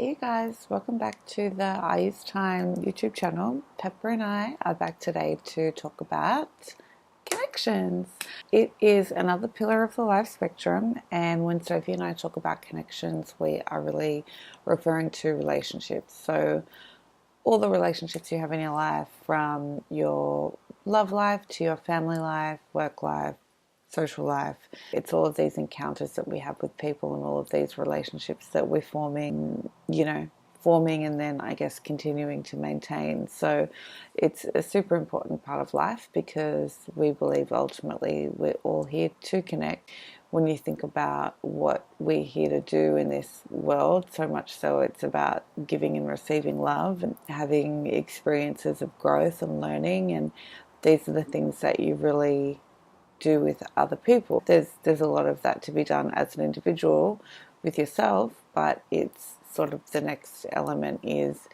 Hey you guys, welcome back to the I Use Time YouTube channel. Pepper and I are back today to talk about connections. It is another pillar of the life spectrum, and when Sophie and I talk about connections, we are really referring to relationships. So all the relationships you have in your life, from your love life to your family life, work life, social life. It's all of these encounters that we have with people and all of these relationships that we're forming and then I guess continuing to maintain. So it's a super important part of life because we believe ultimately we're all here to connect. When you think about what we're here to do in this world, so much so it's about giving and receiving love and having experiences of growth and learning, and these are the things that you really do with other people. There's a lot of that to be done as an individual with yourself, but it's sort of the next element is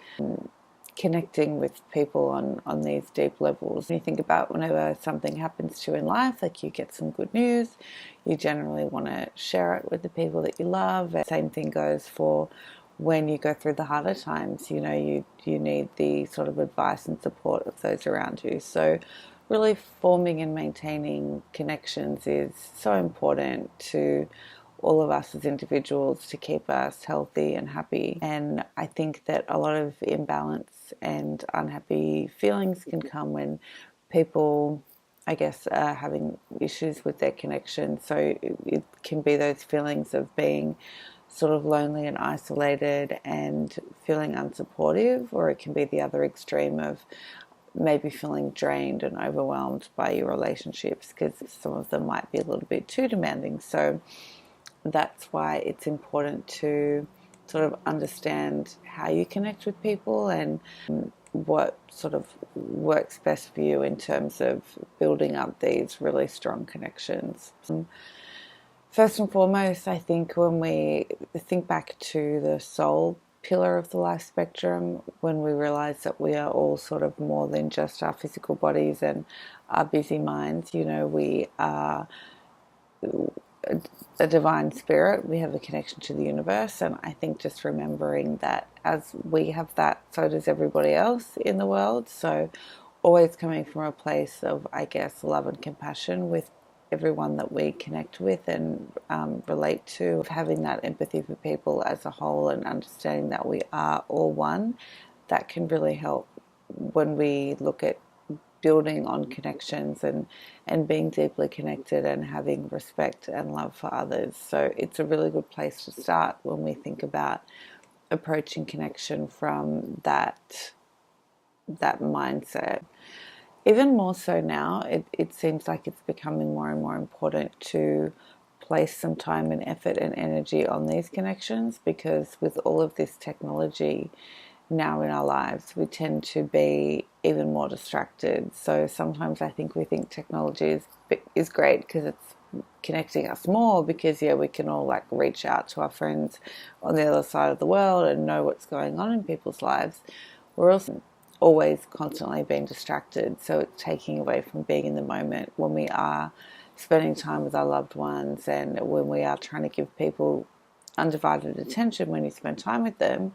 connecting with people on these deep levels. When you think about whenever something happens to you in life, like you get some good news, you generally want to share it with the people that you love. And same thing goes for when you go through the harder times. You need the sort of advice and support of those around you. So really forming and maintaining connections is so important to all of us as individuals to keep us healthy and happy. And I think that a lot of imbalance and unhappy feelings can come when people, I guess, are having issues with their connection. So it can be those feelings of being sort of lonely and isolated and feeling unsupportive, or it can be the other extreme of maybe feeling drained and overwhelmed by your relationships because some of them might be a little bit too demanding. So that's why it's important to sort of understand how you connect with people and what sort of works best for you in terms of building up these really strong connections. First and foremost, I think when we think back to the soul pillar of the life spectrum, when we realize that we are all sort of more than just our physical bodies and our busy minds. We are a divine spirit. We have a connection to the universe, and I think just remembering that as we have that, so does everybody else in the world. So always coming from a place of, I guess, love and compassion with everyone that we connect with and relate to, having that empathy for people as a whole and understanding that we are all one. That can really help when we look at building on connections and being deeply connected and having respect and love for others. So it's a really good place to start when we think about approaching connection from that mindset. Even more so now, it seems like it's becoming more and more important to place some time and effort and energy on these connections, because with all of this technology now in our lives, we tend to be even more distracted. So sometimes I think we think technology is great because it's connecting us more, because we can all like reach out to our friends on the other side of the world and know what's going on in people's lives. We're also always constantly being distracted, so it's taking away from being in the moment when we are spending time with our loved ones and when we are trying to give people undivided attention. When you spend time with them,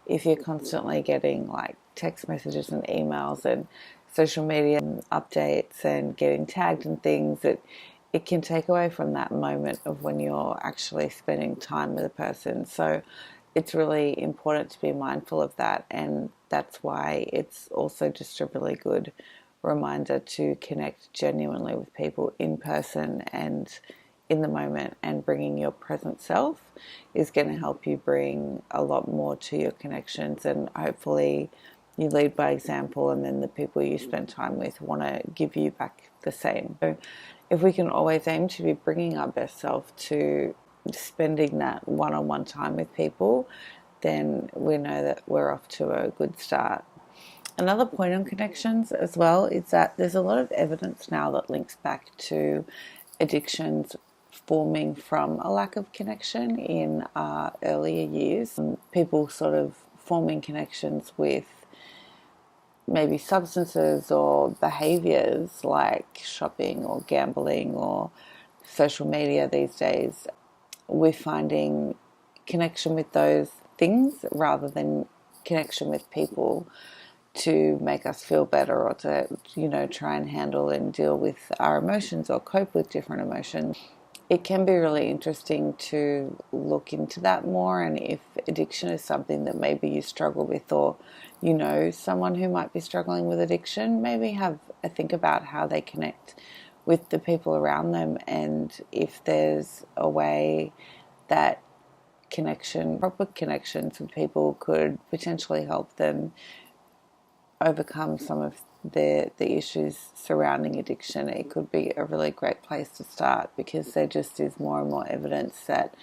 if you're constantly getting like text messages and emails and social media updates and getting tagged and things, it can take away from that moment of when you're actually spending time with a person. So it's really important to be mindful of that, and that's why it's also just a really good reminder to connect genuinely with people in person and in the moment, and bringing your present self is going to help you bring a lot more to your connections, and hopefully you lead by example, and then the people you spend time with want to give you back the same. So if we can always aim to be bringing our best self to spending that one-on-one time with people, then we know that we're off to a good start. Another point on connections as well is that there's a lot of evidence now that links back to addictions forming from a lack of connection in earlier years. People sort of forming connections with maybe substances or behaviors like shopping or gambling or social media these days. We're finding connection with those things rather than connection with people to make us feel better, or to, try and handle and deal with our emotions or cope with different emotions. It can be really interesting to look into that more, and if addiction is something that maybe you struggle with, or someone who might be struggling with addiction, maybe have a think about how they connect with the people around them, and if there's a way that proper connections with people could potentially help them overcome some of the issues surrounding addiction. It could be a really great place to start, because there just is more and more evidence that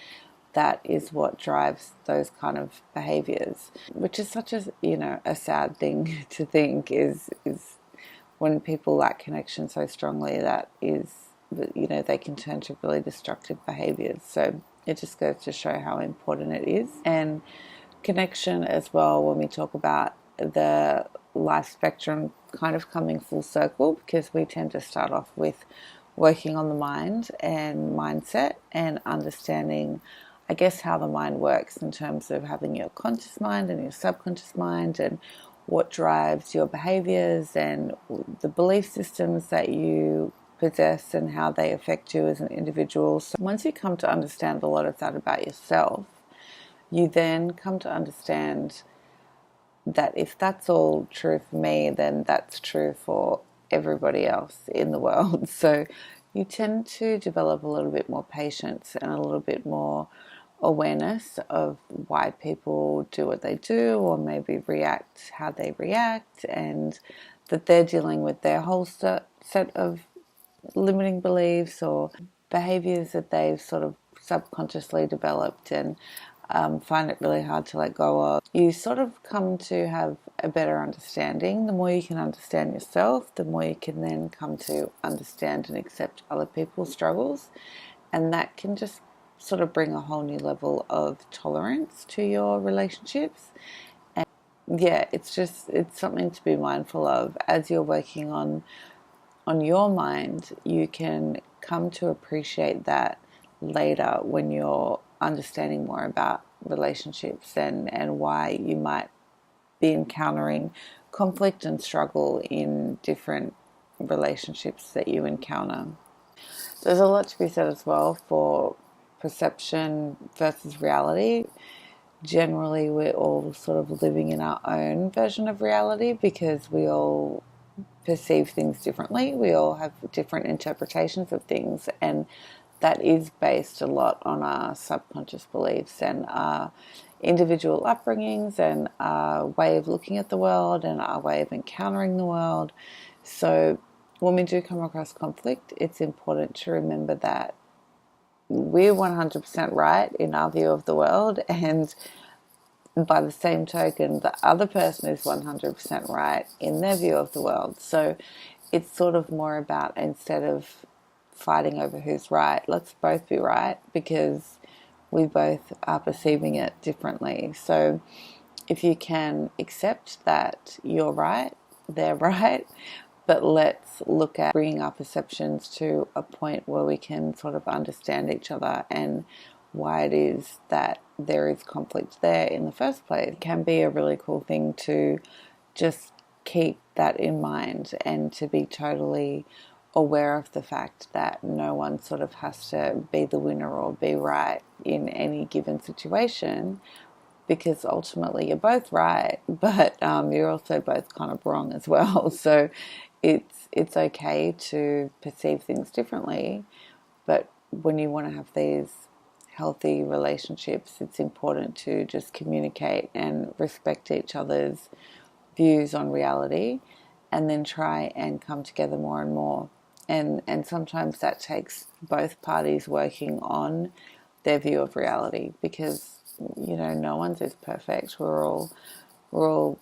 that is what drives those kind of behaviors, which is such a sad thing to think, is when people lack connection so strongly, that is, they can turn to really destructive behaviors. So it just goes to show how important it is. And connection as well, when we talk about the life spectrum kind of coming full circle, because we tend to start off with working on the mind and mindset and understanding, I guess, how the mind works in terms of having your conscious mind and your subconscious mind, and what drives your behaviors and the belief systems that you possess and how they affect you as an individual. So once you come to understand a lot of that about yourself, you then come to understand that if that's all true for me, then that's true for everybody else in the world. So you tend to develop a little bit more patience and a little bit more awareness of why people do what they do, or maybe react how they react, and that they're dealing with their whole set of limiting beliefs or behaviors that they've sort of subconsciously developed, and find it really hard to let go of. You sort of come to have a better understanding. The more you can understand yourself, the more you can then come to understand and accept other people's struggles, and that can just sort of bring a whole new level of tolerance to your relationships. And yeah, it's something to be mindful of as you're working on your mind. You can come to appreciate that later when you're understanding more about relationships, and why you might be encountering conflict and struggle in different relationships that you encounter. There's a lot to be said as well for perception versus reality. Generally, we're all sort of living in our own version of reality, because we all perceive things differently. We all have different interpretations of things, and that is based a lot on our subconscious beliefs and our individual upbringings and our way of looking at the world and our way of encountering the world. So when we do come across conflict, it's important to remember that we're 100% right in our view of the world, and by the same token, the other person is 100% right in their view of the world. So it's sort of more about, instead of fighting over who's right, let's both be right, because we both are perceiving it differently. So if you can accept that you're right, they're right, but let's look at bringing our perceptions to a point where we can sort of understand each other and why it is that there is conflict there in the first place. It can be a really cool thing to just keep that in mind, and to be totally aware of the fact that no one sort of has to be the winner or be right in any given situation, because ultimately you're both right, but you're also both kind of wrong as well. So it's okay to perceive things differently, but when you want to have these healthy relationships, it's important to just communicate and respect each other's views on reality, and then try and come together more and more. And sometimes that takes both parties working on their view of reality, because no one's is perfect. We're all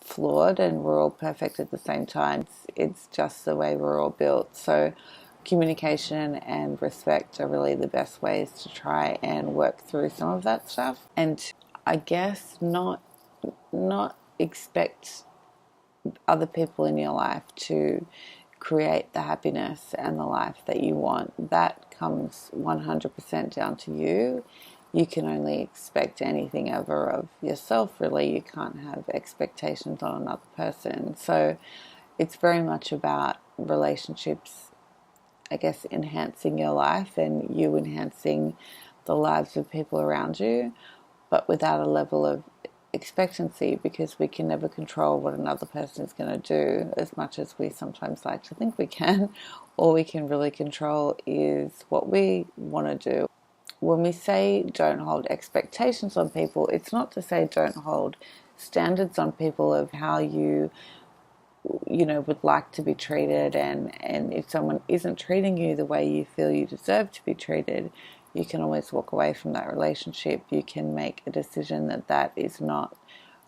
flawed, and we're all perfect at the same time. It's just the way we're all built. So communication and respect are really the best ways to try and work through some of that stuff, and I guess not expect other people in your life to create the happiness and the life that you want. That comes 100% down to you, you can only expect anything ever of yourself, really. You can't have expectations on another person. So it's very much about relationships, I guess, enhancing your life and you enhancing the lives of people around you, but without a level of expectancy, because we can never control what another person is going to do as much as we sometimes like to think we can. All we can really control is what we want to do. When we say don't hold expectations on people, it's not to say don't hold standards on people of how you would like to be treated, and if someone isn't treating you the way you feel you deserve to be treated, you can always walk away from that relationship. You can make a decision that that is not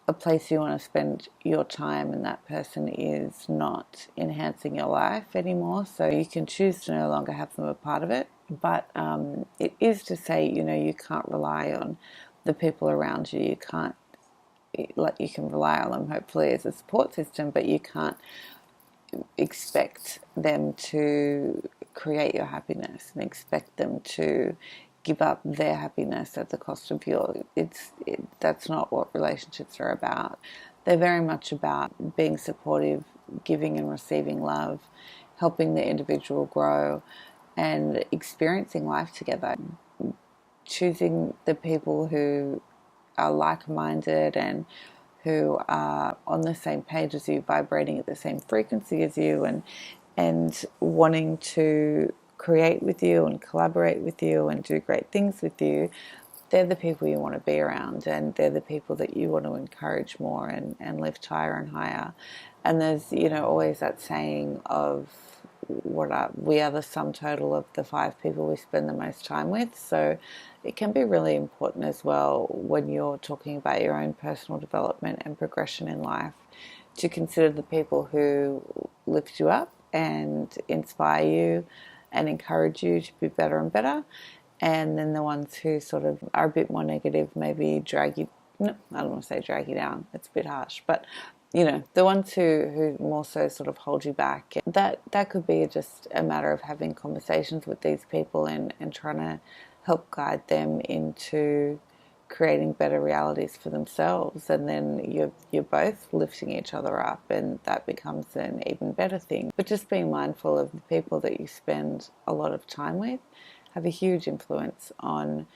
a place you want to spend your time, and that person is not enhancing your life anymore. So you can choose to no longer have them a part of it. But it is to say, you can't rely on the people around you. You can't, like, you can rely on them hopefully as a support system, but you can't expect them to create your happiness and expect them to give up their happiness at the cost of yours. That's not what relationships are about. They're very much about being supportive, giving and receiving love, helping the individual grow, and experiencing life together. Choosing the people who are like-minded and who are on the same page as you, vibrating at the same frequency as you, and wanting to create with you and collaborate with you and do great things with you. They're the people you want to be around, and they're the people that you want to encourage more and lift higher and higher. And there's, always that saying of we are the sum total of the 5 people we spend the most time with. So it can be really important as well when you're talking about your own personal development and progression in life to consider the people who lift you up and inspire you and encourage you to be better and better, and then the ones who sort of are a bit more negative, maybe drag you, no, I don't want to say drag you down, it's a bit harsh, but the ones who more so sort of hold you back. That could be just a matter of having conversations with these people and trying to help guide them into creating better realities for themselves, and then you're both lifting each other up, and that becomes an even better thing. But just being mindful of the people that you spend a lot of time with have a huge influence on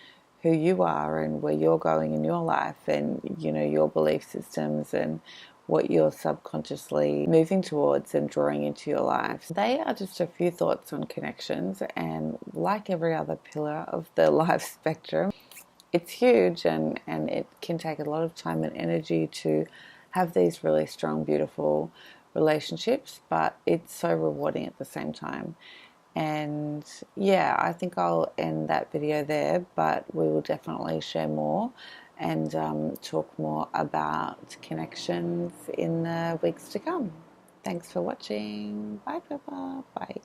who you are and where you're going in your life, and your belief systems and what you're subconsciously moving towards and drawing into your life. They are just a few thoughts on connections, and like every other pillar of the life spectrum, it's huge, and it can take a lot of time and energy to have these really strong, beautiful relationships, but it's so rewarding at the same time. And yeah, I think I'll end that video there, but we will definitely share more and talk more about connections in the weeks to come. Thanks for watching. Bye, Pepper. Bye.